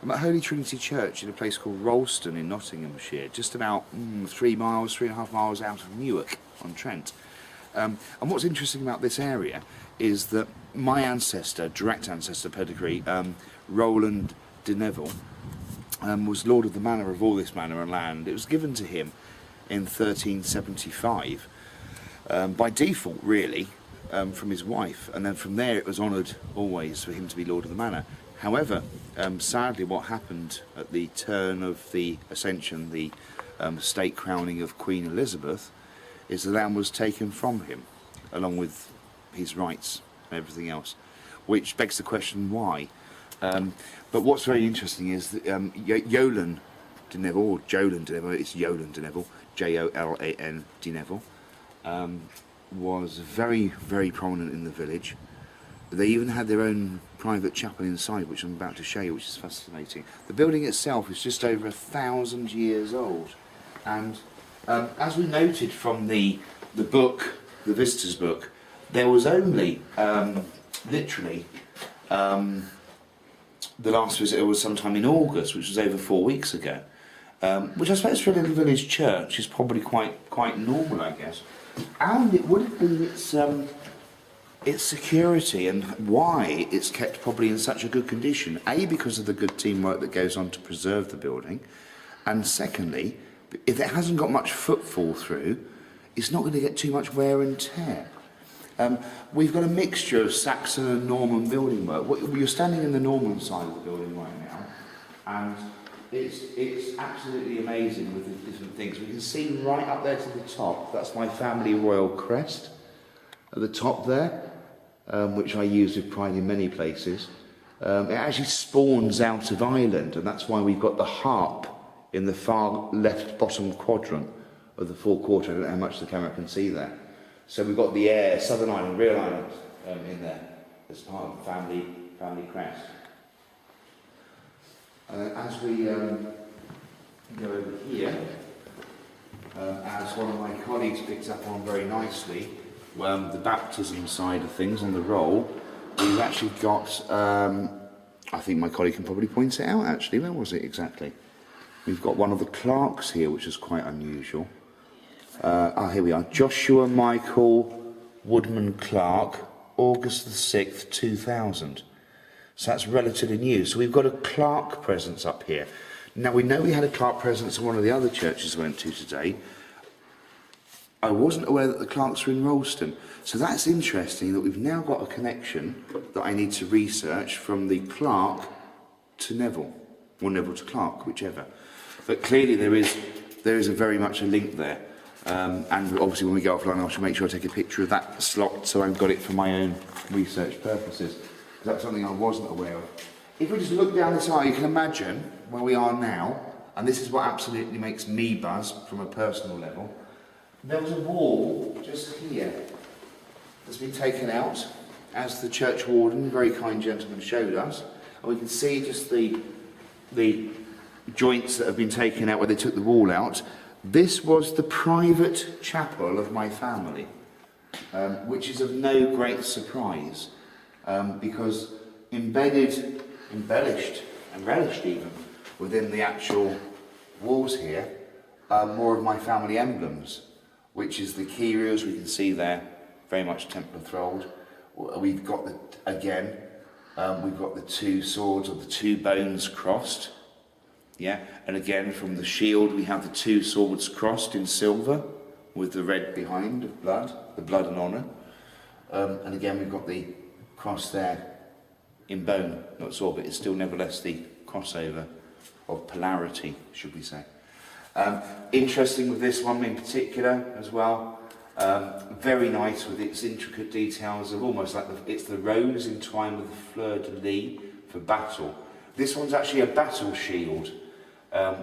I'm at Holy Trinity Church in a place called Rollestone in Nottinghamshire, just about 3.5 miles out of Newark on Trent. And what's interesting about this area is that my ancestor, direct ancestor pedigree, Roland de Neville, was Lord of the Manor of all this manor and land. It was given to him in 1375 by default, really, from his wife, and then from there it was honoured always for him to be Lord of the Manor. However, sadly, what happened at the turn of the Ascension, the state crowning of Queen Elizabeth, is the land was taken from him, along with his rights and everything else, which begs the question why. But what's very interesting is that Yolan de Neville, or Jolan de Neville, it's Yolan de Neville, Jolan de Neville, was very, very prominent in the village. They even had their own private chapel inside, which I'm about to show you, which is fascinating. The building itself is just over 1,000 years old, and as we noted from the book, the visitor's book, there was only literally the last visitor was sometime in August, which was over 4 weeks ago, which I suppose for a little village church is probably quite normal, I guess. And it would have been its security and why it's kept probably in such a good condition. A, because of the good teamwork that goes on to preserve the building, and secondly, if it hasn't got much footfall through, it's not going to get too much wear and tear. We've got a mixture of Saxon and Norman building work. You're standing in the Norman side of the building right now, and it's absolutely amazing with the different things. We can see right up there to the top, that's my family royal crest at the top there, which I use with pride in many places. It actually spawns out of Ireland, and that's why we've got the harp in the far left bottom quadrant of the forequarter. I don't know how much the camera can see there. So we've got the air, Southern Ireland, real Ireland in there as part of the family crest. As we go over here, as one of my colleagues picked up on very nicely, the baptism side of things on the roll, we've actually got, I think my colleague can probably point it out actually, where was it exactly? We've got one of the clerks here, which is quite unusual. Here we are, Joshua Michael Woodman Clark, August the 6th, 2000. So that's relatively new. So we've got a clerk presence up here. Now we know we had a clerk presence in one of the other churches we went to today. I wasn't aware that the clerks were in Rollestone. So that's interesting that we've now got a connection that I need to research from the clerk to Neville, or Neville to Clark, whichever. But clearly there is a very much a link there. And obviously when we go offline I shall make sure I take a picture of that slot so I've got it for my own research purposes. That's something I wasn't aware of. If we just look down this aisle, you can imagine where we are now, and this is what absolutely makes me buzz from a personal level. There was a wall just here that's been taken out, as the church warden, very kind gentleman, showed us, and we can see just the joints that have been taken out where they took the wall out. This was the private chapel of my family, which is of no great surprise, because embellished and relished even within the actual walls here are more of my family emblems, which is the Kyrios we can see there, very much Templar thralled. We've got we've got the two swords or the two bones crossed. Yeah, and again from the shield we have the two swords crossed in silver with the red behind of blood, the blood and honour. And again we've got the cross there in bone, not sword, but it's still nevertheless the crossover of polarity, should we say. Interesting with this one in particular as well, very nice with its intricate details of almost like it's the rose entwined with the fleur-de-lis for battle. This one's actually a battle shield,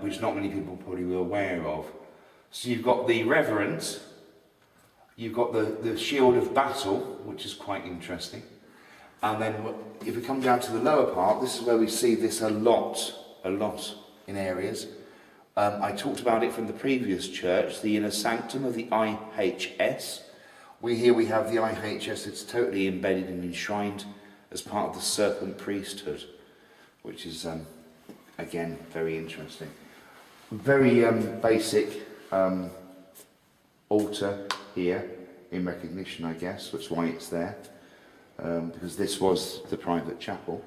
which not many people probably were aware of. So you've got the reverence, you've got the shield of battle, which is quite interesting. And then if we come down to the lower part, this is where we see this a lot in areas. I talked about it from the previous church, the inner sanctum of the IHS. Here we have the IHS, it's totally embedded and enshrined as part of the Serpent Priesthood, which is again, very interesting. Very basic altar here, in recognition, I guess. That's why it's there, because this was the private chapel.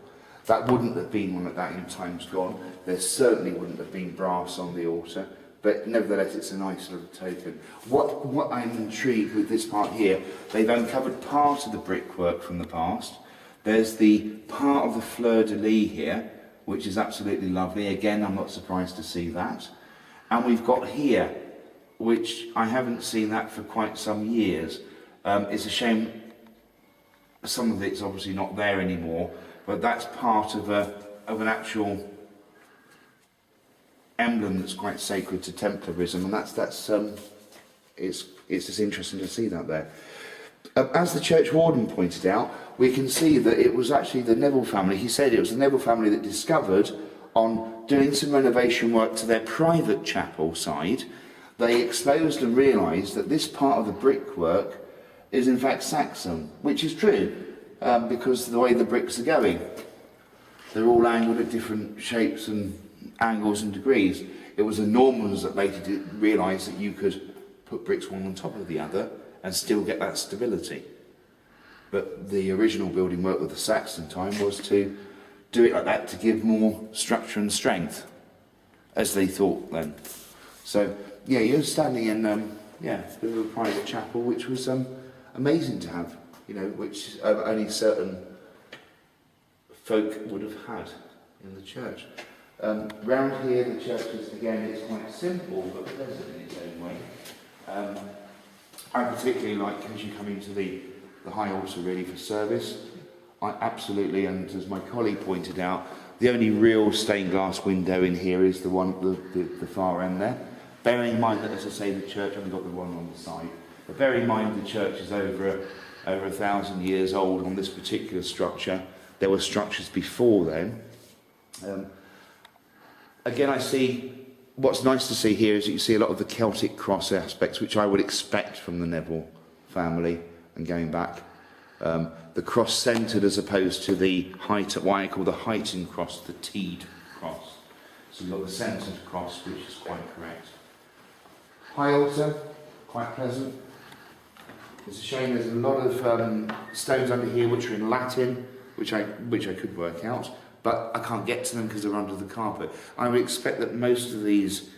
That wouldn't have been one at that in times gone. There certainly wouldn't have been brass on the altar, but nevertheless it's a nice little token. What I'm intrigued with this part here, they've uncovered part of the brickwork from the past. There's the part of the fleur-de-lis here, which is absolutely lovely. Again, I'm not surprised to see that. And we've got here, which I haven't seen that for quite some years. It's a shame some of it's obviously not there anymore, but that's part of an actual emblem that's quite sacred to Templarism, and it's just interesting to see that there. As the church warden pointed out, we can see that it was actually the Neville family. He said it was the Neville family that discovered, on doing some renovation work to their private chapel side, they exposed and realised that this part of the brickwork is in fact Saxon, which is true, because of the way the bricks are going. They're all angled at different shapes and angles and degrees. It was the Normans that later realised that you could put bricks one on top of the other and still get that stability. But the original building work with the Saxon time was to do it like that to give more structure and strength, as they thought then. So, yeah, you're standing in a little private chapel, which was amazing to have, you know, which only certain folk would have had in the church. Round here, the church is, again, it's quite simple, but pleasant in its own way. I particularly like, as you come into the high altar really for service, I absolutely, and as my colleague pointed out, the only real stained glass window in here is the one at the far end there. Bearing in mind that, as I say, the church, I've got the one on the side, but bear in mind the church is over 1,000 years old on this particular structure. There were structures before then. Again, I see, what's nice to see here is that you see a lot of the Celtic cross aspects, which I would expect from the Neville family, and going back. The cross centred as opposed to the height, what I call the heightened cross, the T'd cross. So you've got the centred cross, which is quite correct. High altar, quite pleasant. It's a shame there's a lot of stones under here which are in Latin, which I could work out, but I can't get to them because they're under the carpet. I would expect that most of these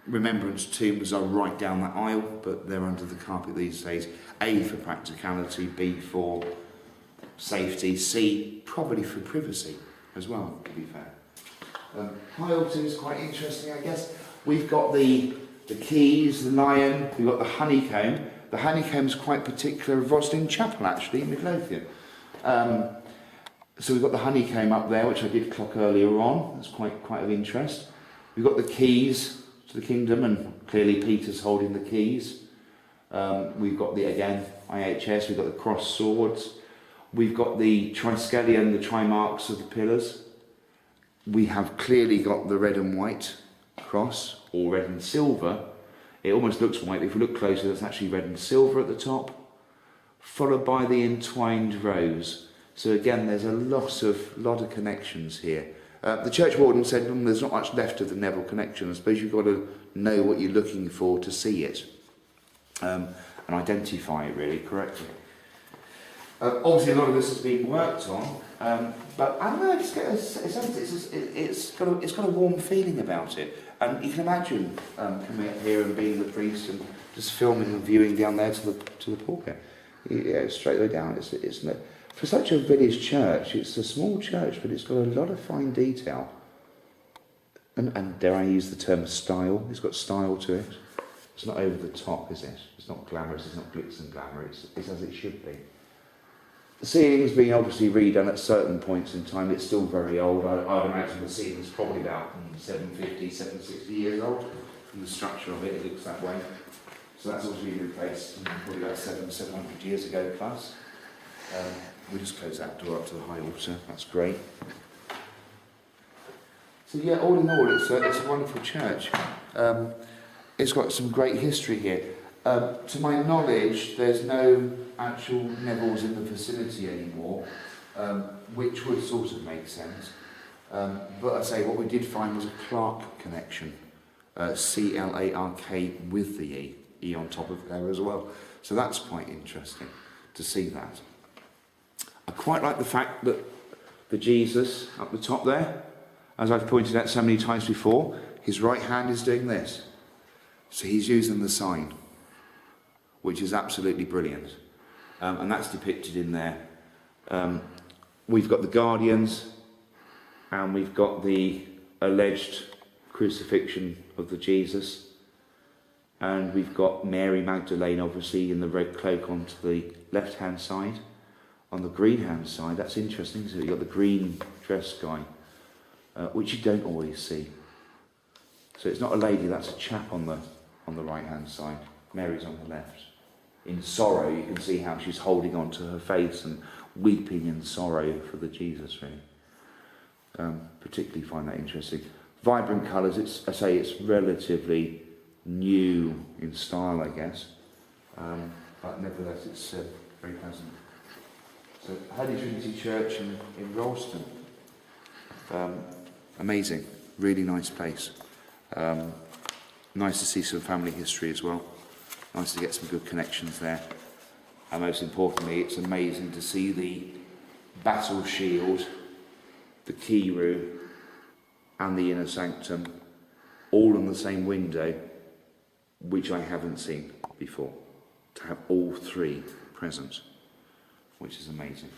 remembrance tombs are right down that aisle, but they're under the carpet these days. A, for practicality, B, for safety, C, probably for privacy as well, to be fair. High altar is quite interesting, I guess. We've got the keys, the lion, we've got the honeycomb. The honeycomb's quite particular of Rollestone Chapel, actually, in Midlothian. So we've got the honeycomb up there, which I did clock earlier on. That's quite of interest. We've got the keys to the kingdom, and clearly Peter's holding the keys. We've got again, IHS, we've got the cross swords. We've got the triskelion, the trimarchs of the pillars. We have clearly got the red and white cross, or red and silver. It almost looks white, but if we look closer, that's actually red and silver at the top, followed by the entwined rose. So again, there's a lot of connections here. The church warden said there's not much left of the Neville connection. I suppose you've got to know what you're looking for to see it, and identify it really correctly. Obviously, a lot of this has been worked on, but I don't know. It's got a warm feeling about it, and you can imagine coming up here and being the priest and just filming and viewing down there to the pulpit. Yeah, straight way down. It's no, for such a village church, it's a small church, but it's got a lot of fine detail. And dare I use the term style? It's got style to it. It's not over the top, is it? It's not glamorous, it's not glitz and glamour, it's as it should be. The ceiling's been obviously redone at certain points in time. It's still very old. I'd imagine the ceiling's probably about 750, 760 years old. From the structure of it, it looks that way. So that's obviously been replaced probably about 700 years ago plus. We'll just close that door up to the high altar. That's great. So yeah, all in all, it's a wonderful church. It's got some great history here. To my knowledge, there's no actual Nevilles in the vicinity anymore, which would sort of make sense. But I say what we did find was a Clark connection, C-L-A-R-K with the E on top of there as well. So that's quite interesting to see that. I quite like the fact that the Jesus up the top there, as I've pointed out so many times before, his right hand is doing this. So he's using the sign, which is absolutely brilliant. And that's depicted in there. We've got the guardians, and we've got the alleged crucifixion of the Jesus. And we've got Mary Magdalene, obviously, in the red cloak onto the left-hand side. On the green-hand side, that's interesting, so you've got the green dress guy, which you don't always see. So it's not a lady, that's a chap on the right-hand side. Mary's on the left. In sorrow, you can see how she's holding on to her face and weeping in sorrow for the Jesus, really. Particularly find that interesting. Vibrant colours, it's relatively new in style, I guess. But nevertheless, it's very pleasant. So, Holy Trinity Church in Rollestone. Amazing, really nice place. Nice to see some family history as well. Nice to get some good connections there. And most importantly, it's amazing to see the battle shield, the key room, and the inner sanctum all in the same window, which I haven't seen before. To have all three present, which is amazing.